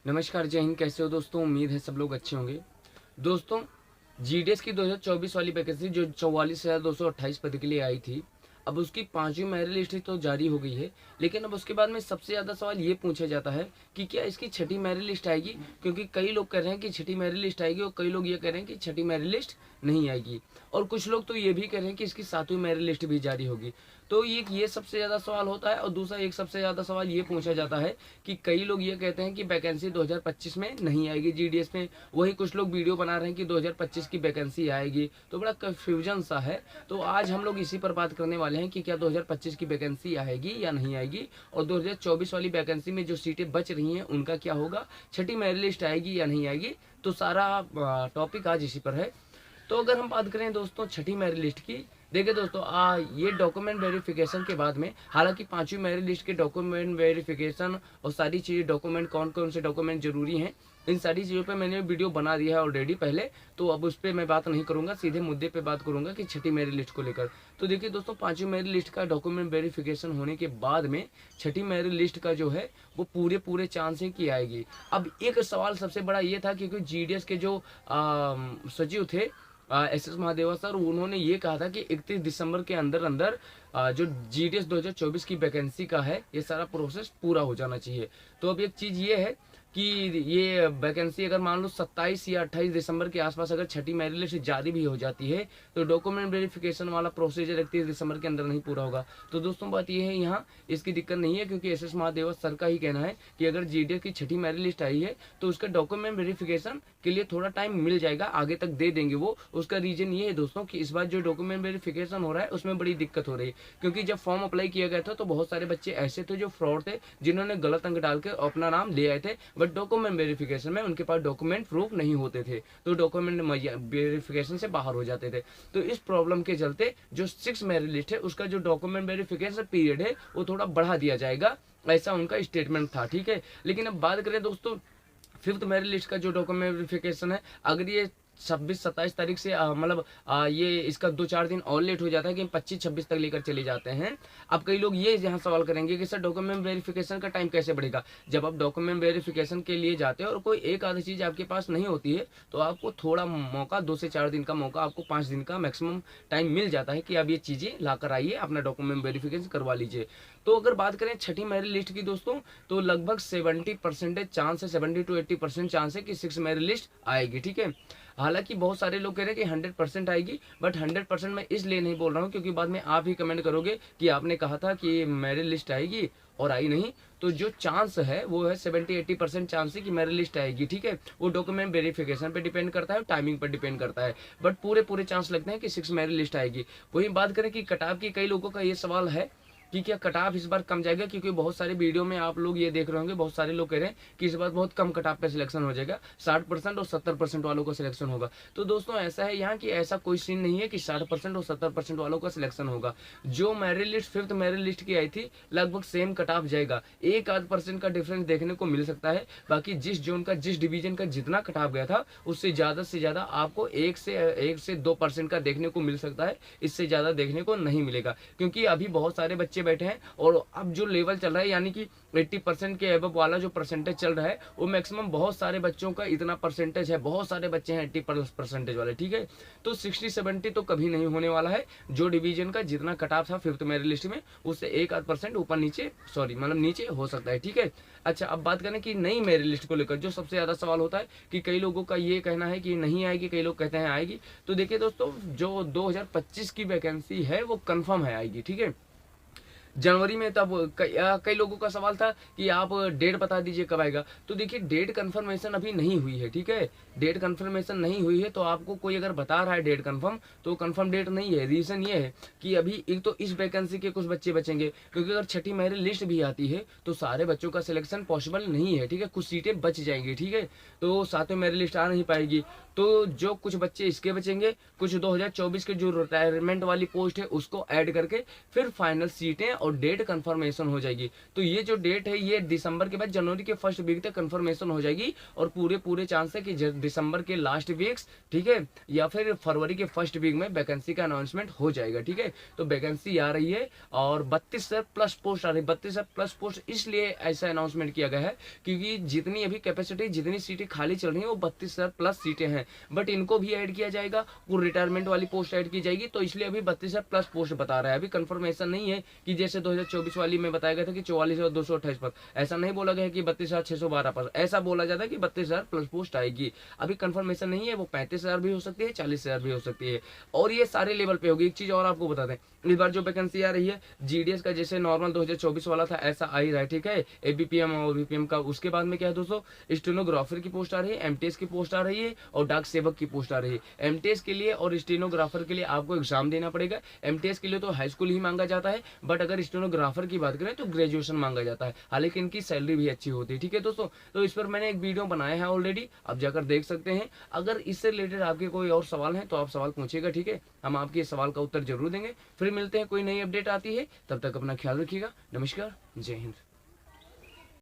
नमस्कार, जय हिंद। कैसे हो दोस्तों? उम्मीद है सब लोग अच्छे होंगे। दोस्तों, जीडीएस की 2024 वाली वैकेंसी जो 44,228 पद के लिए आई थी, अब उसकी 5वीं मेरिट लिस्ट तो जारी हो गई है। लेकिन अब उसके बाद में सबसे ज़्यादा सवाल ये पूछा जाता है कि क्या इसकी छठी मेरिट लिस्ट आएगी, क्योंकि कई लोग कह रहे हैं कि छठी मेरिट लिस्ट आएगी और कई लोग ये कह रहे हैं कि छठी मेरिट लिस्ट नहीं आएगी, और कुछ लोग तो ये भी कह रहे हैं कि इसकी 7वीं मेरिट लिस्ट भी जारी होगी। तो ये सबसे ज़्यादा सवाल होता है। और दूसरा एक सबसे ज़्यादा सवाल ये पूछा जाता है कि कई लोग ये कहते हैं कि वैकेंसी 2025 में नहीं आएगी जीडीएस में, वही कुछ लोग वीडियो बना रहे हैं कि 2025 की वैकेंसी आएगी। तो बड़ा कंफ्यूजन सा है। तो आज हम लोग इसी पर बात करने वाले हैं कि क्या 2025 की वैकेंसी आएगी या नहीं आएगी, और 2024 वाली वैकेंसी में जो सीटें बच रही हैं उनका क्या होगा, छठी मेरिट लिस्ट आएगी या नहीं आएगी। तो सारा टॉपिक आज इसी पर है। तो अगर हम बात करें दोस्तों छठी मेरिट लिस्ट की, देखिए दोस्तों, ये डॉक्यूमेंट वेरिफिकेशन के बाद में, हालांकि 5वीं मेरिट लिस्ट के डॉक्यूमेंट वेरिफिकेशन और सारी चीज़ें, डॉक्यूमेंट कौन कौन से डॉक्यूमेंट जरूरी हैं, इन सारी चीज़ों पे मैंने वीडियो बना दिया है ऑलरेडी पहले। तो अब उस पर मैं बात नहीं करूंगा, सीधे मुद्दे पे बात करूंगा कि छठी मेरिट लिस्ट को लेकर। तो देखिए दोस्तों, 5वीं मेरिट लिस्ट का डॉक्यूमेंट वेरिफिकेशन होने के बाद में छठी मेरिट लिस्ट का जो है वो पूरे चांस है कि आएगी। अब एक सवाल सबसे बड़ा ये था, क्योंकि जीडीएस के जो सचिव थे एस महादेवा सर, उन्होंने ये कहा था कि 31 दिसंबर के अंदर अंदर जो जीडीएस 2024 की वैकेंसी का है ये सारा प्रोसेस पूरा हो जाना चाहिए। तो अब एक चीज़ ये है कि ये वैकेंसी अगर मान लो 27 या 28 दिसंबर के आसपास अगर छठी मेरिट लिस्ट जारी भी हो जाती है, तो डॉक्यूमेंट वेरिफिकेशन वाला प्रोसीजर 31 दिसंबर के अंदर नहीं पूरा होगा। तो दोस्तों बात ये है, यहाँ इसकी दिक्कत नहीं है, क्योंकि एस महादेवा सर का ही कहना है कि अगर जीडीएस की छठी मेरिट लिस्ट आई है तो उसका डॉक्यूमेंट वेरिफिकेशन के लिए थोड़ा टाइम मिल जाएगा, आगे तक दे देंगे वो। उसका रीजन ये है दोस्तों कि इस बार जो डॉक्यूमेंट वेरिफिकेशन हो रहा है उसमें बड़ी दिक्कत हो रही है, क्योंकि जब फॉर्म अप्लाई किया गया था तो बहुत सारे बच्चे ऐसे थे जो फ्रॉड थे, जिन्होंने गलत अंक डाल के अपना नाम ले आए थे, बट डॉक्यूमेंट वेरिफिकेशन में उनके पास डॉक्यूमेंट प्रूफ नहीं होते थे, तो डॉक्यूमेंट वेरिफिकेशन से बाहर हो जाते थे। तो इस प्रॉब्लम के चलते जो 6 मेरिट लिस्ट है उसका जो डॉक्यूमेंट वेरिफिकेशन पीरियड है वो थोड़ा बढ़ा दिया जाएगा, ऐसा उनका स्टेटमेंट था। ठीक है, लेकिन अब बात करें दोस्तों 5th मेरिट लिस्ट का जो डॉक्यूमेंट वेरिफिकेशन है, अगर ये 26-27 तारीख से मतलब ये इसका 2-4 दिन और लेट हो जाता है कि 25-26 तक लेकर चले जाते हैं। अब कई लोग ये यहाँ सवाल करेंगे कि सर डॉक्यूमेंट वेरिफिकेशन का टाइम कैसे बढ़ेगा। जब आप डॉक्यूमेंट वेरिफिकेशन के लिए जाते हो और कोई एक आधी चीज़ आपके पास नहीं होती है, तो आपको थोड़ा मौका, 2 से 4 दिन का मौका, आपको 5 दिन का मैक्सिमम टाइम मिल जाता है कि आप ये चीज़ें ला कर आइए, अपना डॉक्यूमेंट वेरिफिकेशन करवा लीजिए। तो अगर बात करें छठी मेरिट लिस्ट की दोस्तों, तो लगभग 70% चांस है, 70 to 80% चांस है कि 6 मेरिट लिस्ट आएगी। ठीक है, हालांकि बहुत सारे लोग कह रहे हैं कि 100% आएगी, बट 100% मैं इसलिए नहीं बोल रहा हूँ क्योंकि बाद में आप ही कमेंट करोगे कि आपने कहा था कि मेरिट लिस्ट आएगी और आई नहीं। तो जो चांस है वो है 70-80% चांस है कि मेरिट लिस्ट आएगी। ठीक है, वो डॉक्यूमेंट वेरिफिकेशन पे डिपेंड करता है, टाइमिंग पर डिपेंड करता है, बट पूरे चांस लगते हैं कि 6 मेरिट लिस्ट आएगी। वही बात करें कि कट ऑफ की, कई लोगों का ये सवाल है कि क्या कट ऑफ इस बार कम जाएगा, क्योंकि बहुत सारे वीडियो में आप लोग ये देख रहे होंगे, बहुत सारे लोग कह रहे हैं कि इस बार बहुत कम कट ऑफ पे सिलेक्शन हो जाएगा, 60% और 70% वालों का सिलेक्शन होगा। तो दोस्तों ऐसा है यहाँ कि ऐसा कोई सीन नहीं है कि 60% और 70% वालों का सिलेक्शन होगा। जो merit list 5th merit list की आई थी, लगभग सेम कट ऑफ जाएगा, 1-8% का डिफरेंस देखने को मिल सकता है। बाकी जिस जोन का, जिस डिवीजन का जितना कट ऑफ गया था, उससे ज़्यादा आपको 1 से 2% का देखने को मिल सकता है, इससे ज़्यादा देखने को नहीं मिलेगा, क्योंकि अभी बहुत सारे बच्चे बैठे हैं और अब जो लेवल चल रहा है, यानी कि 80% के एबव वाला जो परसेंटेज चल रहा है, वो मैक्सिमम बहुत सारे बच्चों का इतना परसेंटेज है, बहुत सारे बच्चे हैं 80% वाले। ठीक है, तो 60-70 तो कभी नहीं होने वाला है। जो डिवीजन का जितना कट ऑफ था 5th मेरिट लिस्ट में, उससे 1-8% ऊपर नीचे, मतलब नीचे हो सकता है। ठीक है, अच्छा अब बात करें कि नई मेरिट लिस्ट को लेकर जो सबसे ज्यादा सवाल होता है कि कई लोगों का ये कहना है कि नहीं आएगी, कई लोग कहते हैं आएगी। तो देखिए दोस्तों, जो 2025 की वैकेंसी है वो कंफर्म है, आएगी। ठीक है, जनवरी में। तब कई लोगों का सवाल था कि आप डेट बता दीजिए कब आएगा। तो देखिए, डेट कंफर्मेशन अभी नहीं हुई है। ठीक है, डेट कंफर्मेशन नहीं हुई है, तो आपको कोई अगर बता रहा है डेट कंफर्म, तो कंफर्म डेट नहीं है। रीजन ये है कि अभी एक तो इस वैकेंसी के कुछ बच्चे बचेंगे, क्योंकि अगर छठी मेरिट लिस्ट भी आती है तो सारे बच्चों का सिलेक्शन पॉसिबल नहीं है। ठीक है, कुछ सीटें बच जाएंगी। ठीक है, तो 7वीं मेरिट लिस्ट आ नहीं पाएगी, तो जो कुछ बच्चे इसके बचेंगे, कुछ 2024 के जो रिटायरमेंट वाली पोस्ट है उसको ऐड करके फिर फाइनल सीटें और डेट कंफर्मेशन हो जाएगी। तो ये जो डेट है ये दिसंबर के बाद जनवरी के फर्स्ट वीक तक कंफर्मेशन हो जाएगी और पूरे चांस है कि दिसंबर के लास्ट वीक्स, ठीक है, या फिर फरवरी के फर्स्ट वीक में वैकेंसी का अनाउंसमेंट हो जाएगा। ठीक है, तो वैकेंसी आ रही है और 32,000 प्लस पोस्ट आ रही है। 32,000 प्लस पोस्ट इसलिए ऐसा अनाउंसमेंट किया गया है क्योंकि जितनी अभी कैपेसिटी, जितनी सीटें खाली चल रही है वो 32,000 प्लस सीटें हैं, बट इनको भी ऐड किया जाएगा, वो रिटायरमेंट वाली पोस्ट ऐड की जाएगी। तो इसलिए अभी 32,000 प्लस पोस्ट बता रहा है। अभी कंफर्मेशन नहीं है कि जैसे 2024 वाली में बताया गया था कि 44,228 पद, ऐसा नहीं बोला गया कि 32,612 पद, ऐसा बोला जाता है कि 32,000 प्लस पोस्ट आएगी। अभी कंफर्मेशन नहीं है, वो 35,000 भी हो सकती है, 40,000 भी हो सकती है, और ये सारे लेवल पे होगी। एक चीज और आपको बता दें, इस बार जो वैकेंसी आ रही है जीडीएस का जैसे नॉर्मल 2024 वाला था ऐसा आ ही रहा है। ठीक है, एबीपीएम और बीपीएम का। उसके बाद में क्या है दोस्तों, स्टेनोग्राफर की पोस्ट आ रही है, एमटीएस की पोस्ट आ रही है और डाक सेवक की पोस्ट आ रही है। एमटीएस के लिए और स्टेनोग्राफर के लिए आपको एग्जाम देना पड़ेगा। एमटीएस के लिए तो हाई स्कूल ही मांगा जाता है, बट अगर स्टेनोग्राफर की बात करें तो ग्रेजुएशन मांगा जाता है। हालांकि इनकी सैलरी भी अच्छी होती है। ठीक है दोस्तों, तो इस पर मैंने एक वीडियो बनाया है ऑलरेडी, आप जाकर देख सकते हैं। अगर इससे रिलेटेड आपके कोई और सवाल है तो आप सवाल पूछिएगा। ठीक है, हम आपके सवाल का उत्तर जरूर देंगे। फिर मिलते हैं, कोई नई अपडेट आती है, तब तक अपना ख्याल रखिएगा। नमस्कार, जय हिंद।